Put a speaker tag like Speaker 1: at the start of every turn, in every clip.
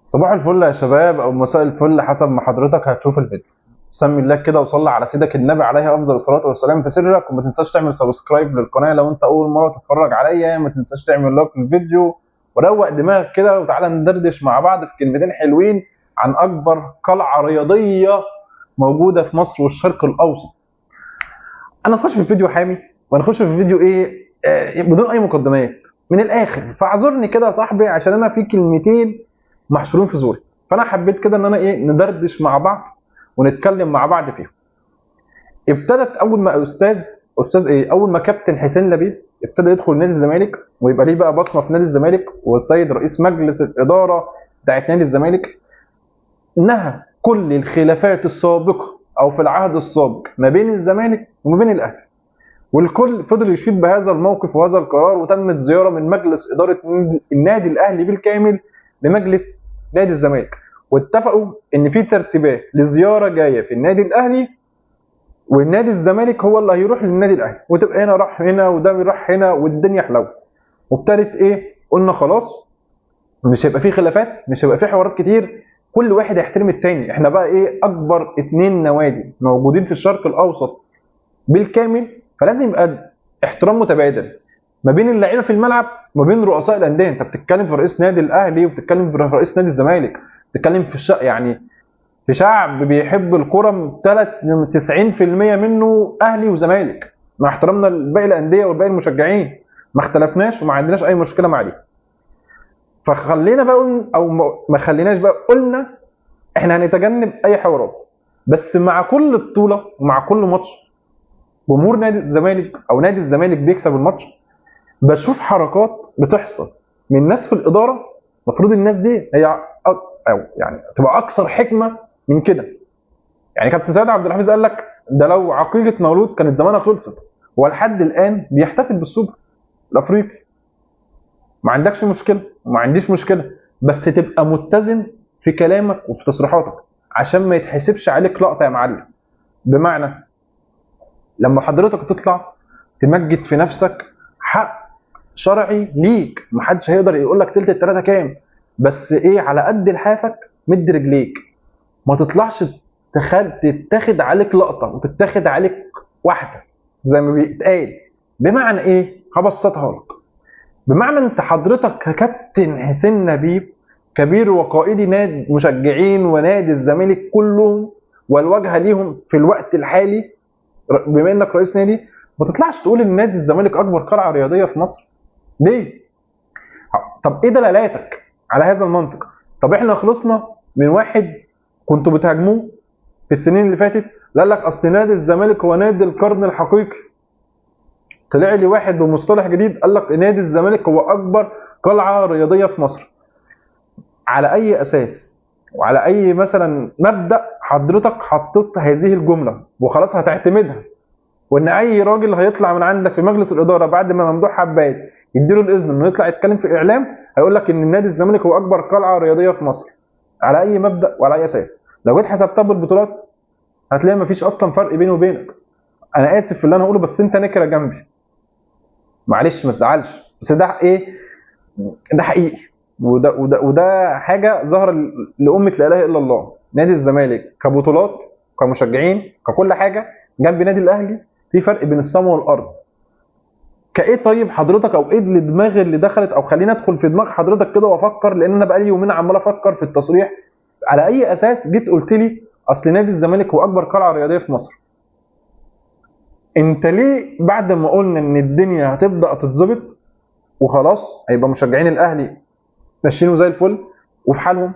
Speaker 1: صباح الفل يا شباب او مساء الفل حسب ما حضرتك هتشوف الفيديو. سمي الله كده وصلي على سيدك النبي عليه افضل الصلاه والسلام في سرك، وما تنساش تعمل سبسكرايب للقناه لو انت اول مره تتفرج عليا. ما تنساش تعمل لايك للفيديو وروق دماغك كده، وتعالى ندردش مع بعض في كلمتين حلوين عن اكبر قلعه رياضيه موجوده في مصر والشرق الاوسط. انا نخش في الفيديو حامي، ونخش في الفيديو بدون اي مقدمات من الاخر. فاعذرني كده يا صاحبي عشان انا في كلمتين محشورين في زوري، فانا حبيت كده ان انا ندردش مع بعض ونتكلم مع بعض فيهم. ابتدت اول ما اول ما كابتن حسين لبيب ابتدى يدخل نادي الزمالك ويبقى ليه بقى بصمه في نادي الزمالك، والسيد رئيس مجلس الاداره بتاعت نادي الزمالك نهى كل الخلافات السابقه او في العهد السابق ما بين الزمالك وما بين الاهلي، والكل فضل يشيد بهذا الموقف وهذا القرار. وتمت زياره من مجلس اداره النادي الاهلي بالكامل لمجلس نادي الزمالك، واتفقوا ان في ترتيبات لزياره جايه في النادي الاهلي، والنادي الزمالك هو اللي هيروح للنادي الاهلي، وتبقى هنا راح هنا وده راح هنا والدنيا حلوه. وابتدت قلنا خلاص مش هيبقى في خلافات، مش هيبقى في حوارات كتير، كل واحد يحترم التاني. احنا بقى اكبر 2 نوادي موجودين في الشرق الاوسط بالكامل، فلازم يبقى احترام متبادل ما بين اللعيبه في الملعب وما بين رؤساء الانديه. انت بتتكلم في رئيس نادي الاهلي وبتتكلم في رئيس نادي الزمالك، بتتكلم في في شعب بيحب الكرة 90% منه اهلي وزمالك، مع احترامنا لباقي الانديه وباقي المشجعين ما اختلفناش وما عندناش اي مشكله مع دي. فخلينا بقى او ما خليناش بقى قلنا احنا هنتجنب اي حوارات، بس مع كل بطوله ومع كل ماتش جمهور نادي الزمالك او نادي الزمالك بيكسب الماتش بشوف حركات بتحصل من ناس في الاداره. المفروض الناس دي هي او يعني تبقى اكثر حكمه من كده. يعني كابتن سيد عبد الحفيظ قال لك ده لو عقيده مولود كانت زمانها خلصت، ولحد الان بيحتفل بالسوبر الافريقي. ما عندكش مشكله وما عنديش مشكله، بس تبقى متزن في كلامك وفي تصريحاتك عشان ما يتحسبش عليك لقطه يا معلم. بمعنى لما حضرتك تطلع تمجد في نفسك حق شرعي ليك، محدش هيقدر يقول لك تلت التلاته كام، بس على قد لحافك مد رجليك. ما تطلعش تتاخد عليك لقطه وتتاخد عليك واحده زي ما بيتقال. بمعنى هبسطها لك. بمعنى انت حضرتك ككابتن حسين لبيب كبير وقائدي نادي مشجعين ونادي الزمالك كلهم والواجهه ليهم في الوقت الحالي، بما انك رئيس نادي ما تطلعش تقول ان نادي الزمالك اكبر قلعه رياضيه في مصر. ليه؟ طب ايه دلالاتك على هذا المنطق؟ طب احنا خلصنا من واحد كنتوا بتهاجموه في السنين اللي فاتت، قال لك اصل نادي الزمالك هو نادي القرن الحقيقي. طلع لي واحد بمصطلح جديد قال لك نادي الزمالك هو اكبر قلعه رياضيه في مصر. على اي اساس وعلى اي مثلا مبدا حضرتك حطيت هذه الجمله وخلاص هتعتمدها؟ وان اي راجل هيطلع من عندك في مجلس الاداره بعد ما ممدوح عباس يديله الاذن انه يطلع يتكلم في اعلام هيقول لك ان نادي الزمالك هو اكبر قلعه رياضيه في مصر. على اي مبدا وعلى اي اساس؟ لو جيت حسبتها بالبطولات هتلاقي مفيش اصلا فرق بيني وبينك. انا اسف في اللي انا هقوله بس انت نكره جنبي، معلش ما تزعلش، بس ده ده حقيقي. وده حاجه ظهر لامه لا اله الا الله. نادي الزمالك كبطولات كمشجعين ككل حاجه جنب نادي الاهلي في فرق بين السماء والارض. طيب حضرتك او ايه الدماغ اللي دخلت، او خلينا ادخل في دماغ حضرتك كده وافكر، لان انا بقالي يومين عمال افكر في التصريح. على اي اساس جيت قلت لي اصل نادي الزمالك هو اكبر قلعه رياضيه في مصر؟ انت ليه بعد ما قلنا ان الدنيا هتبدا تتظبط وخلاص هيبقى مشجعين الاهلي ماشيين زي الفل وفي حالهم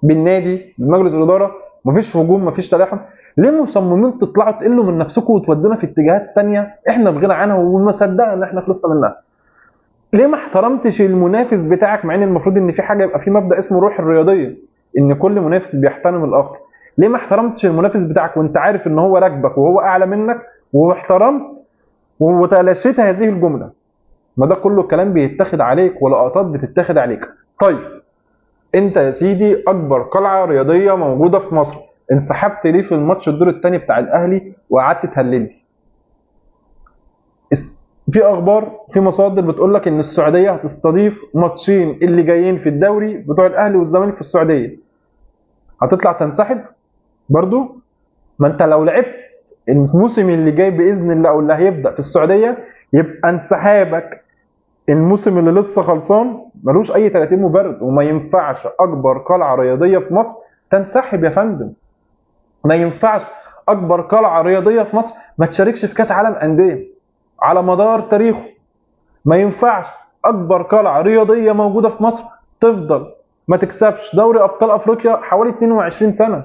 Speaker 1: بالنادي بمجلس الاداره مفيش هجوم مفيش تلاحم، ليه مصممين تطلعوا تقلوا من نفسكم وتودونا في اتجاهات تانية احنا بغنى عنها وما صدقنا ان احنا خلصنا منها؟ ليه ما احترمتش المنافس بتاعك مع ان المفروض ان في حاجه يبقى في مبدا اسمه روح الرياضيه ان كل منافس بيحترم الاخر؟ ليه ما احترمتش المنافس بتاعك وانت عارف ان هو راكبك وهو اعلى منك واحترمت وتلاشيت هذه الجمله؟ ما ده كله كلام بيتاخد عليك ولقطات بتتاخد عليك. طيب انت يا سيدي اكبر قلعه رياضيه موجوده في مصر، انسحبت ليه في الماتش الدور الثاني بتاع الاهلي وقعدت تهللي؟ في اخبار، في مصادر بتقول لك ان السعوديه هتستضيف ماتشين اللي جايين في الدوري بتوع الاهلي والزمالك في السعوديه. هتطلع تنسحب برضو؟ ما انت لو لعبت الموسم اللي جاي باذن الله او اللي هيبدا في السعوديه، يبقى انسحابك الموسم اللي لسه خلصان ملوش اي 30 مبرر. وما ينفعش اكبر قلعه رياضيه في مصر تنسحب يا فندم. ما ينفعش اكبر قلعه رياضيه في مصر ما تشاركش في كاس عالم انديه على مدار تاريخه. ما ينفعش اكبر قلعه رياضيه موجوده في مصر تفضل ما تكسبش دوري ابطال افريقيا حوالي 22 سنه.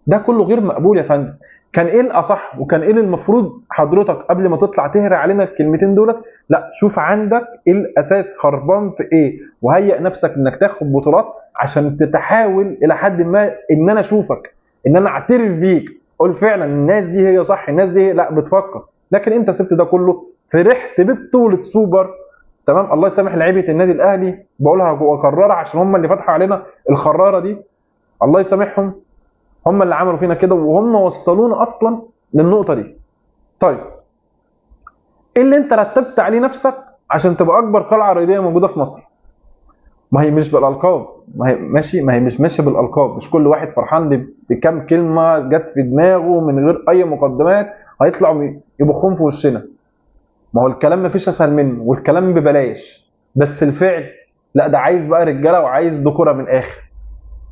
Speaker 1: ده كله غير مقبول يا فندم. كان ايه الاصح وكان ايه اللي المفروض حضرتك قبل ما تطلع تهري علينا الكلمتين دولت؟ لا، شوف عندك ايه الاساس، خربان في ايه، وهيئ نفسك انك تاخد بطولات عشان تحاول الى حد ما ان انا اشوفك، ان انا اعترف بيك، قول فعلا الناس دي هي صح، الناس دي لا بتفكر. لكن انت سبت ده كله، فرحت ببطوله سوبر. تمام، الله يسامح لعيبه النادي الاهلي، بقولها واكررها عشان هم اللي فتحوا علينا الخراره دي، الله يسامحهم. هم اللي عملوا فينا كده وهم وصلونا اصلا للنقطه دي. طيب، ايه اللي انت رتبت عليه نفسك عشان تبقى اكبر قلعه رياضيه موجوده في مصر؟ ما هي مش بالالقاب، ما هي ماشي، ما هي مش ماشيه بالالقاب. مش كل واحد فرحان بكام كلمه جت في دماغه من غير اي مقدمات هيطلعوا يبخون في وشنا. ما هو الكلام ما فيش اسهل منه، والكلام ببلاش، بس الفعل لا، ده عايز بقى رجاله وعايز ذكوره من الاخر.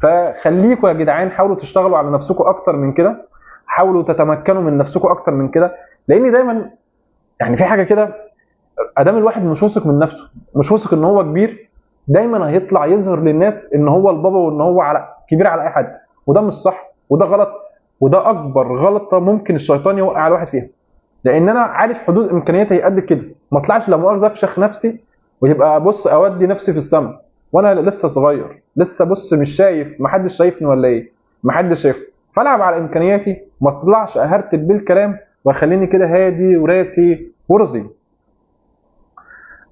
Speaker 1: فخليكم يا جدعان حاولوا تشتغلوا على نفسكم اكتر من كده، حاولوا تتمكنوا من نفسكم اكتر من كده. لان دايما يعني في حاجه كده، ادام الواحد مش واثق من نفسه، مش واثق ان هو كبير، دايما هيطلع يظهر للناس ان هو البابا وان هو على كبير على اي حد. وده مش صح، وده غلط، وده اكبر غلطه ممكن الشيطان يوقع الواحد فيها. لان انا عارف حدود امكانياتي قد كده، ما اطلعش لا مؤاخذه افشخ نفسي ويبقى بص اودي نفسي في السماء وانا لسه صغير، لسه بص مش شايف، محدش شايفني ولا ايه، محدش شايفني. فالعب على امكانياتي، ما اطلعش اهرتب بالكلام واخليني كده هادي وراسي ورزي.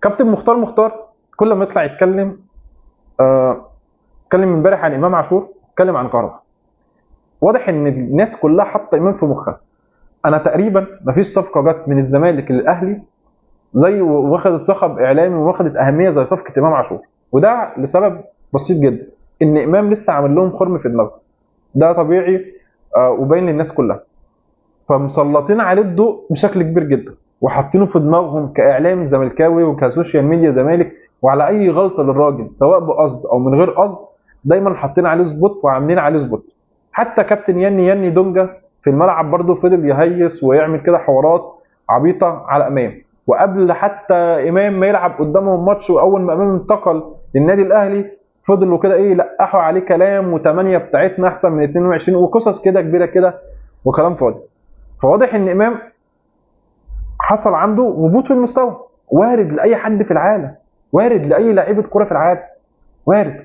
Speaker 1: كابتن مختار كل ما يطلع يتكلم، اتكلم امبارح عن امام عاشور، اتكلم عن كهرباء. واضح ان الناس كلها حاطه امام في مخها. انا تقريبا مفيش صفقه جت من الزمالك للاهلي زي واخدت صخب اعلامي واخدت اهميه زي صفقه امام عاشور. وده لسبب بسيط جدا، ان امام لسه عامل لهم خرم في دماغهم. ده طبيعي وباين للناس كلها. فمسلطين عليه الضوء بشكل كبير جدا، وحاطينه في دماغهم كاعلام زملكاوي وكسوشيال ميديا زمالك. وعلى اي غلطه للراجل سواء بقصد او من غير قصد دايما حاطين عليه سبوت وعاملين عليه سبوت. حتى كابتن ياني دونجا في الملعب برضه فضل يهيس ويعمل كده حوارات عبيطه على امام. وقبل حتى امام ما يلعب قدامهم ماتش، واول ما امام انتقل للنادي الاهلي فضلوا كده ايه لقحوا عليه كلام، و8 بتاعتنا احسن من 22 وقصص كده كبيره كده وكلام فاضي. فواضح ان امام حصل عنده هبوط في المستوى، وارد لاي حد في العالم، وارد لاي لعيبه كوره في العالم، وارد.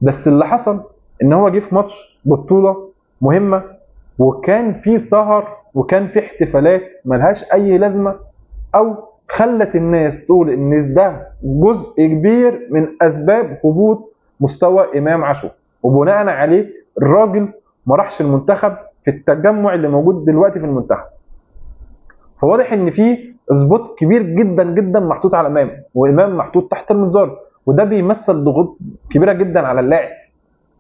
Speaker 1: بس اللي حصل ان هو جه في ماتش بطوله مهمه، وكان في سهر وكان في احتفالات ملهاش اي لازمه، او خلت الناس تقول ان ده جزء كبير من اسباب هبوط مستوى امام عاشور. وبناء عليه الراجل ما راحش المنتخب في التجمع اللي موجود دلوقتي في المنتخب. فواضح ان في سبوت كبير جدا جدا محطوط على امام، وامام محطوط تحت المنظار. وده بيمثل ضغوط كبيره جدا على اللاعب،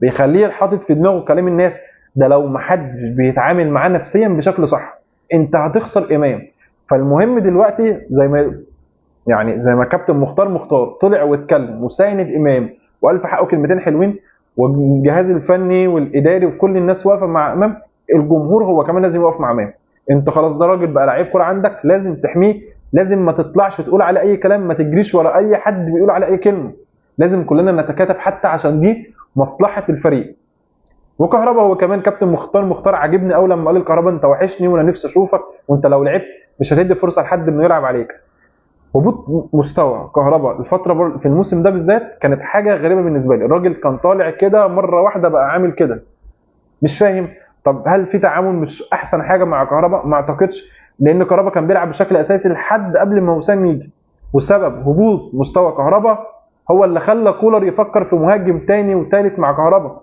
Speaker 1: بيخليه حاطط في دماغه كلام الناس ده لو ما حدش بيتعامل معاه نفسيا بشكل صح انت هتخسر امام. فالمهم دلوقتي زي ما كابتن مختار طلع واتكلم وساند امام وقال في حقه كلمتين حلوين، والجهاز الفني والاداري وكل الناس واقفه مع امام، الجمهور هو كمان لازم يقف مع امام. انت خلاص ده راجل بقى لعيب كوره عندك، لازم تحميه، لازم ما تطلعش تقول عليه اي كلام، ما تجريش ورا اي حد بيقول عليه اي كلمه. لازم كلنا نتكاتف حتى عشان دي مصلحه الفريق. وكهربا هو كمان كابتن مختار عاجبني قوي لما قال الكهربا انت وحشني وانا نفسي اشوفك، وانت لو لعبت مش هتدي فرصه لحد انه يلعب عليك. هبوط مستوى كهربا الفتره في الموسم ده بالذات كانت حاجه غريبه بالنسبه لي. الراجل كان طالع كده مره واحده بقى عامل كده، مش فاهم. طب هل في تعامل مش احسن حاجه مع كهربا؟ ما اعتقدش، لان كهربا كان بيلعب بشكل اساسي لحد قبل ما وسام يجي. وسبب هبوط مستوى كهربا هو اللي خلى كولر يفكر في مهاجم تاني وتالت مع كهربا،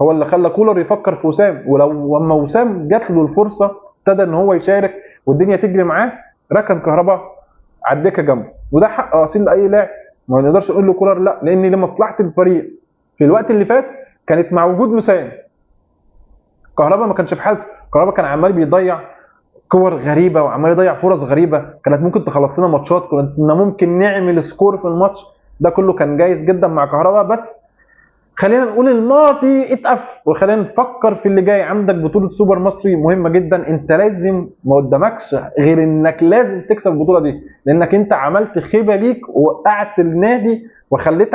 Speaker 1: هو اللي خلى كولر يفكر في وسام. ولما وسام جات له الفرصه ابتدى ان هو يشارك والدنيا تجري معاه، ركن كهربا على الدكه جنبه، وده حق اصيل لاي لاعب، ما نقدرش نقول له كولر لا، لان لمصلحه الفريق في الوقت اللي فات كانت مع وجود مساهم. كهربا ما كانش في حالته، كهربا كان عمال بيضيع كور غريبه وعمال يضيع فرص غريبه كانت ممكن تخلص لنا ماتشات، كنا ممكن نعمل سكور في الماتش ده كله، كان جايز جدا مع كهربا. بس خلينا نقول الماضي اتقفل وخلينا نفكر في اللي جاي. عندك بطوله سوبر مصري مهمه جدا، انت لازم ما قدامكش غير انك لازم تكسب البطوله دي، لانك انت عملت خيبه ليك ووقعت النادي وخليت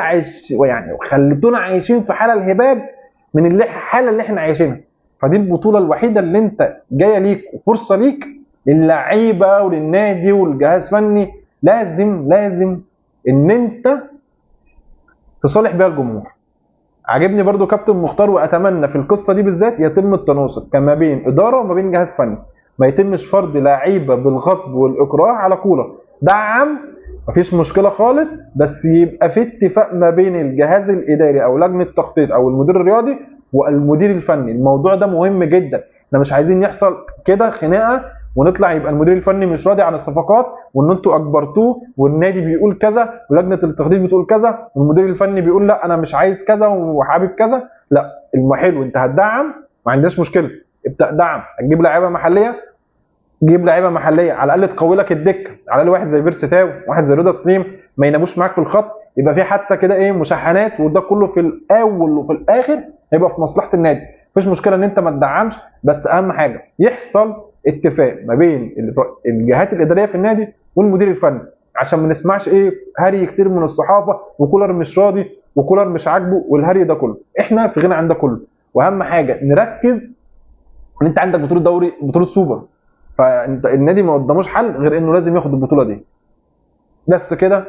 Speaker 1: وخليتونا عايشين في حاله الهباب من الحاله اللي احنا عايشينها. فدي البطوله الوحيده اللي انت جايه ليك وفرصه ليك، اللعيبه وللنادي والجهاز الفني لازم ان انت تصالح بيها الجمهور. عاجبني برضو كابتن مختار، واتمنى في القصه دي بالذات يتم التناسق كما بين اداره وما بين جهاز فني، ما يتمش فرض لعيبه بالغصب والاكراه على كوره. دعم مفيش مشكله خالص، بس يبقى في اتفاق ما بين الجهاز الاداري او لجنه التخطيط او المدير الرياضي والمدير الفني. الموضوع ده مهم جدا، احنا مش عايزين يحصل كده خناقه ونطلع يبقى المدير الفني مش راضي عن الصفقات وان انتوا اجبرتوه، والنادي بيقول كذا ولجنه التخطيط بتقول كذا والمدير الفني بيقول لا انا مش عايز كذا وحابب كذا. لا، حلو، انت هتدعم ما عندناش مشكله، ابدا دعم، هتجيب لعيبه محليه، جيب لعيبه محليه على الاقل تقوي لك الدكه، على الاقل واحد زي بيرسي تاو، واحد زي رضا سليم ما يناموش معاك في الخط، يبقى في حتى كده مشاحنات، وده كله في الاول وفي الاخر هيبقى في مصلحه النادي. مفيش مشكله ان انت ما تدعمش، بس اهم حاجه يحصل اتفاق ما بين الجهات الاداريه في النادي والمدير الفني، عشان ما نسمعش هري كتير من الصحافه وكولر مش راضي وكولر مش عاجبه والهري ده كله. احنا في غنى عن ده كله، واهم حاجه نركز ان انت عندك بطوله دوري، بطوله سوبر، فانت النادي ما قداموش حل غير انه لازم ياخد البطوله دي. بس كده،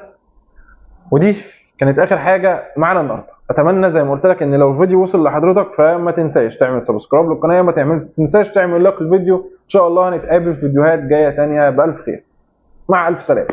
Speaker 1: ودي كانت اخر حاجه معانا النهارده. اتمنى زي ما قلت لك ان لو الفيديو وصل لحضرتك فما تنساش تعمل سبسكرايب للقناه، ما تنساش تعمل لايك للفيديو. ان شاء الله هنتقابل في فيديوهات جايه تانيه بالف خير، مع الف سلامه.